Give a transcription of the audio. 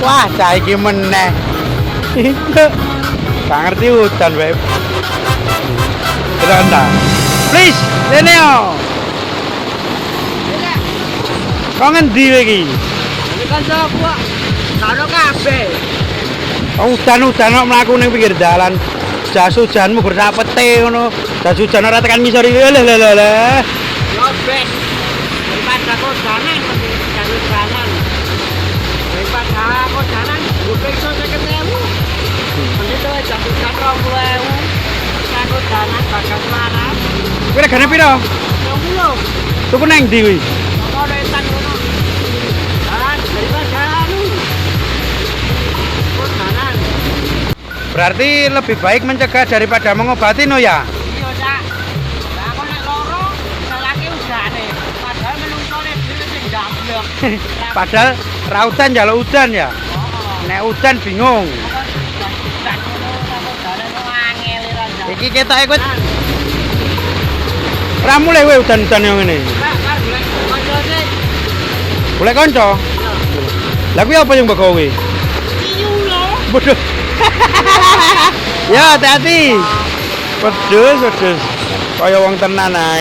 Wah, cah iki meneh. Gak ngerti hutan, Beb. Beranda. Please, rene yo. Kok ngendi kowe iki? Ini kan gua karo kabeh. Udan-udan kok mlaku ning pinggir dalan. Jas hujanmu gur sak pete ngono. Jas hujan ora tekan ngisor iki. Lho. Yo bes. Daripada kodanan mesti jalur jalan. Daripada kodanan gue periksa 50.000. Mesti tuh jas hujan 20.000. Kita kodanan bakal marah. Kowe regane piro? 20. Tuku nang ndi kuwi? Kok retan ngono. Daripada anu. Kodanan. Berarti lebih baik mencegah daripada mengobati no ya? Iya, Cak. Lah kok nek loro salake usane. Padahal menungsone dhewe sing ndamblek. Padahal rautan njaluk udan ya. Nek udan bingung. Iki ketoke kowe ora mulai kowe udan-udan yang ngene. Boleh kanca? Lah kuwi apa yang mbok kowe? Ciu lho. Bodoh. Ya, hati-hati. Wedhus. Kaya wong tenan ae.